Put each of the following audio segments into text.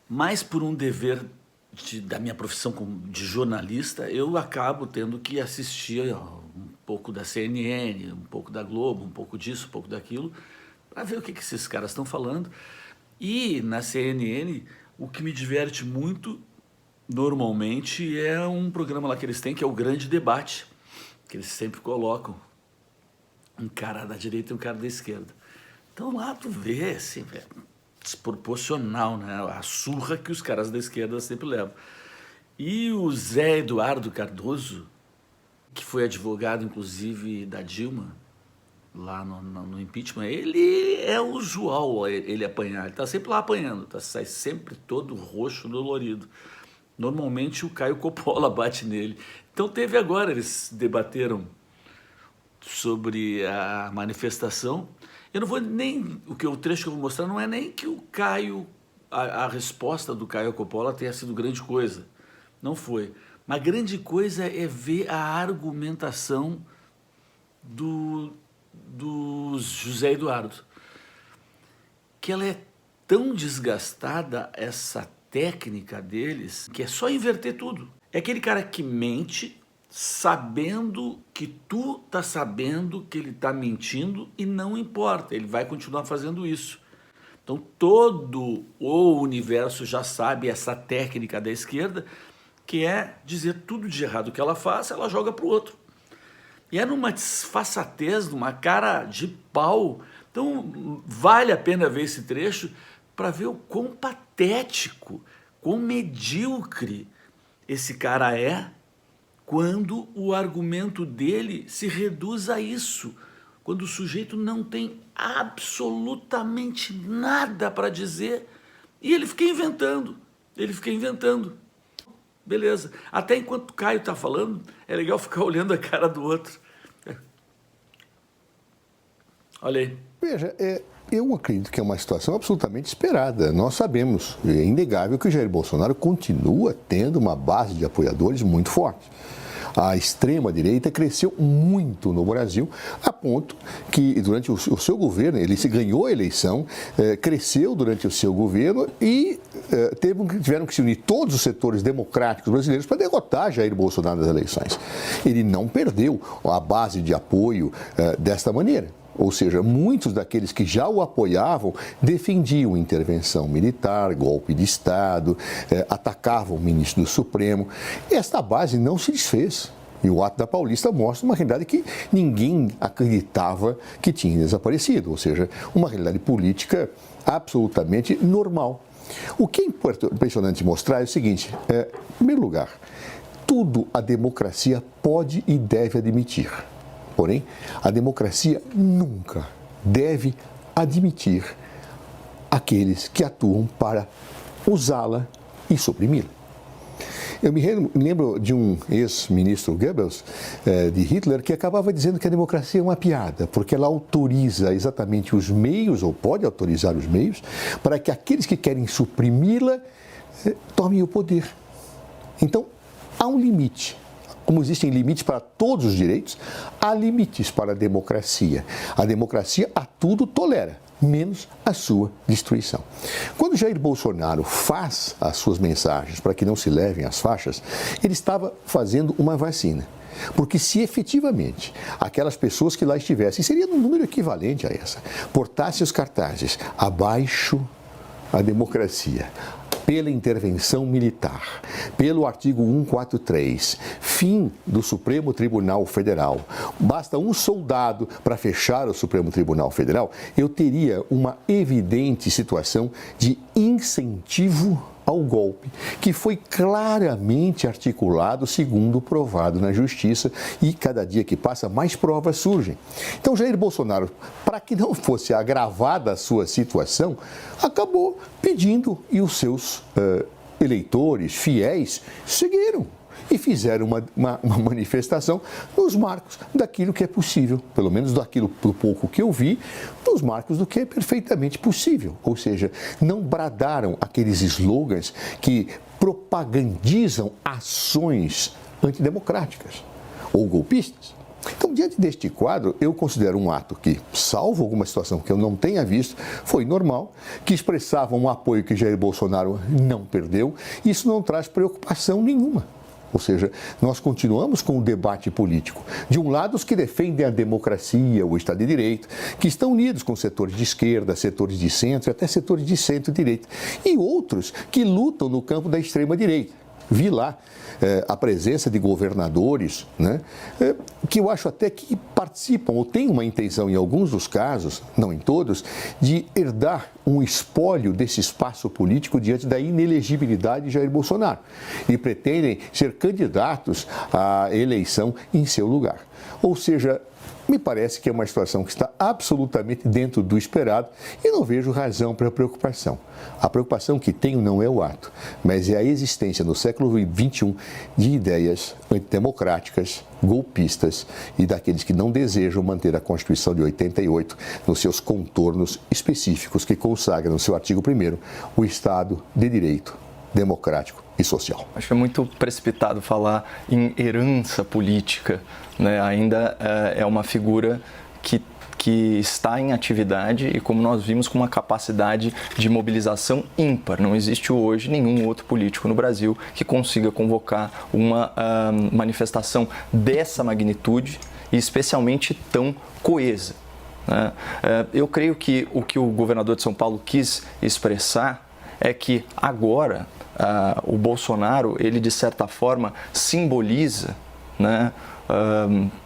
mais por um dever da minha profissão de jornalista, eu acabo tendo que assistir um pouco da CNN, um pouco da Globo, um pouco disso, um pouco daquilo, para ver o que esses caras estão falando. E na CNN, o que me diverte muito, normalmente, é um programa lá que eles têm, que é o Grande Debate, que eles sempre colocam um cara da direita e um cara da esquerda. Então lá tu vê, assim, é desproporcional, né? A surra que os caras da esquerda sempre levam. E o Zé Eduardo Cardoso, que foi advogado, inclusive, da Dilma, lá no impeachment, ele é usual ele apanhar, ele está sempre lá apanhando, sai sempre todo roxo, dolorido. Normalmente o Caio Coppola bate nele. Então teve agora, eles debateram sobre a manifestação. Eu não vou nem, o trecho que eu vou mostrar não é nem que o Caio, a resposta do Caio Coppola tenha sido grande coisa, não foi. Mas grande coisa é ver a argumentação do José Eduardo, que ela é tão desgastada, essa técnica deles, que é só inverter tudo. É aquele cara que mente sabendo que tu tá sabendo que ele tá mentindo e não importa, ele vai continuar fazendo isso. Então todo o universo já sabe essa técnica da esquerda, que é dizer tudo de errado que ela faz, ela joga pro outro. E é numa desfaçatez, numa cara de pau. Então vale a pena ver esse trecho para ver o quão patético, quão medíocre esse cara é, quando o argumento dele se reduz a isso, quando o sujeito não tem absolutamente nada para dizer e ele fica inventando, Beleza, até enquanto o Caio está falando, é legal ficar olhando a cara do outro. Olha aí. Veja, eu acredito que é uma situação absolutamente esperada. Nós sabemos, é inegável que o Jair Bolsonaro continua tendo uma base de apoiadores muito forte. A extrema-direita cresceu muito no Brasil, a ponto que durante o seu governo, ele se ganhou a eleição, cresceu durante o seu governo e tiveram que se unir todos os setores democráticos brasileiros para derrotar Jair Bolsonaro nas eleições. Ele não perdeu a base de apoio desta maneira. Ou seja, muitos daqueles que já o apoiavam defendiam intervenção militar, golpe de Estado, atacavam o ministro do Supremo. Esta base não se desfez. E o ato da Paulista mostra uma realidade que ninguém acreditava que tinha desaparecido. Ou seja, uma realidade política absolutamente normal. O que é impressionante mostrar é o seguinte, em primeiro lugar, tudo a democracia pode e deve admitir. Porém, a democracia nunca deve admitir aqueles que atuam para usá-la e suprimi-la. Eu me lembro de um ex-ministro Goebbels, de Hitler, que acabava dizendo que a democracia é uma piada, porque ela autoriza exatamente os meios, ou pode autorizar os meios, para que aqueles que querem suprimi-la tomem o poder. Então, há um limite. Como existem limites para todos os direitos, há limites para a democracia. A democracia a tudo tolera, menos a sua destruição. Quando Jair Bolsonaro faz as suas mensagens para que não se levem as faixas, ele estava fazendo uma vacina. Porque se efetivamente aquelas pessoas que lá estivessem, seria num número equivalente a essa, portassem os cartazes abaixo a democracia, pela intervenção militar, pelo artigo 143, fim do Supremo Tribunal Federal, basta um soldado para fechar o Supremo Tribunal Federal, eu teria uma evidente situação de incentivo ao golpe, que foi claramente articulado, segundo provado na Justiça, e cada dia que passa, mais provas surgem. Então, Jair Bolsonaro, para que não fosse agravada a sua situação, acabou pedindo e os seus eleitores, fiéis, seguiram e fizeram uma manifestação nos marcos daquilo que é possível, pelo menos daquilo do pouco que eu vi, nos marcos do que é perfeitamente possível. Ou seja, não bradaram aqueles slogans que propagandizam ações antidemocráticas ou golpistas. Então, diante deste quadro, eu considero um ato que, salvo alguma situação que eu não tenha visto, foi normal, que expressava um apoio que Jair Bolsonaro não perdeu. Isso não traz preocupação nenhuma. Ou seja, nós continuamos com o debate político. De um lado, os que defendem a democracia, o Estado de Direito, que estão unidos com setores de esquerda, setores de centro e até setores de centro-direita. E outros que lutam no campo da extrema-direita. Vi lá a presença de governadores, né, que eu acho até que participam ou têm uma intenção, em alguns dos casos, não em todos, de herdar um espólio desse espaço político diante da inelegibilidade de Jair Bolsonaro e pretendem ser candidatos à eleição em seu lugar. Ou seja, me parece que é uma situação que está absolutamente dentro do esperado e não vejo razão para preocupação. A preocupação que tenho não é o ato, mas é a existência no século XXI de ideias antidemocráticas, golpistas e daqueles que não desejam manter a Constituição de 88 nos seus contornos específicos que consagram no seu artigo 1º o Estado de Direito democrático e social. Acho que é muito precipitado falar em herança política, né? Ainda é uma figura que está em atividade e, como nós vimos, com uma capacidade de mobilização ímpar. Não existe hoje nenhum outro político no Brasil que consiga convocar uma manifestação dessa magnitude e especialmente tão coesa, né? Eu creio que o governador de São Paulo quis expressar é que agora o Bolsonaro, ele de certa forma simboliza, né,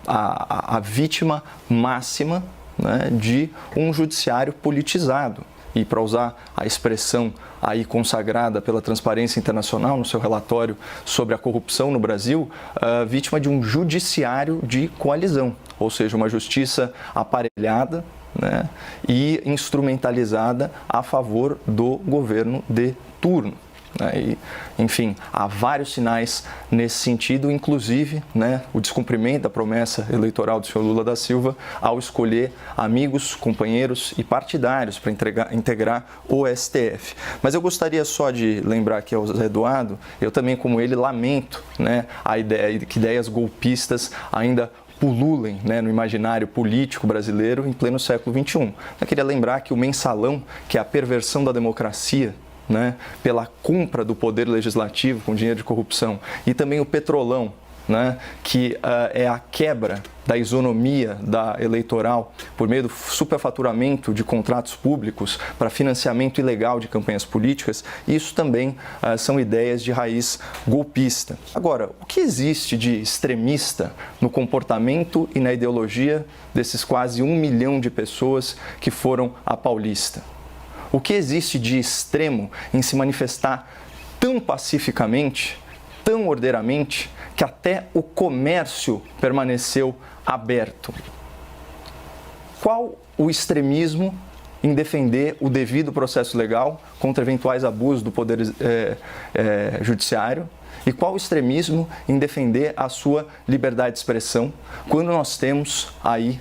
a vítima máxima, né, de um judiciário politizado. E para usar a expressão aí consagrada pela Transparência Internacional no seu relatório sobre a corrupção no Brasil, vítima de um judiciário de coalizão, ou seja, uma justiça aparelhada, né, e instrumentalizada a favor do governo de turno. E, enfim, há vários sinais nesse sentido, inclusive, né, o descumprimento da promessa eleitoral do senhor Lula da Silva ao escolher amigos, companheiros e partidários para integrar o STF. Mas eu gostaria só de lembrar aqui ao Zé Eduardo, eu também, como ele, lamento, né, a ideia que ideias golpistas ainda pululem, né, no imaginário político brasileiro em pleno século XXI. Eu queria lembrar que o mensalão, que é a perversão da democracia, né, pela compra do poder legislativo com dinheiro de corrupção, e também o petrolão, né, que é a quebra da isonomia da eleitoral por meio do superfaturamento de contratos públicos para financiamento ilegal de campanhas políticas, isso também são ideias de raiz golpista. Agora, o que existe de extremista no comportamento e na ideologia desses quase 1 milhão de pessoas que foram à Paulista? O que existe de extremo em se manifestar tão pacificamente, tão ordeiramente, que até o comércio permaneceu aberto? Qual o extremismo em defender o devido processo legal contra eventuais abusos do poder judiciário? E qual o extremismo em defender a sua liberdade de expressão quando nós temos aí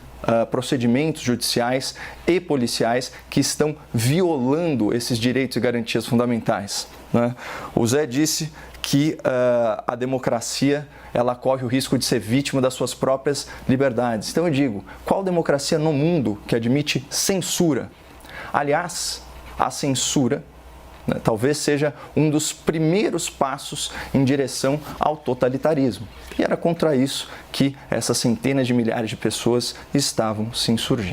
procedimentos judiciais e policiais que estão violando esses direitos e garantias fundamentais, né? O Zé disse que a democracia ela corre o risco de ser vítima das suas próprias liberdades. Então eu digo, qual democracia no mundo que admite censura? Aliás, a censura, né, talvez seja um dos primeiros passos em direção ao totalitarismo. E era contra isso que essas centenas de milhares de pessoas estavam se insurgindo.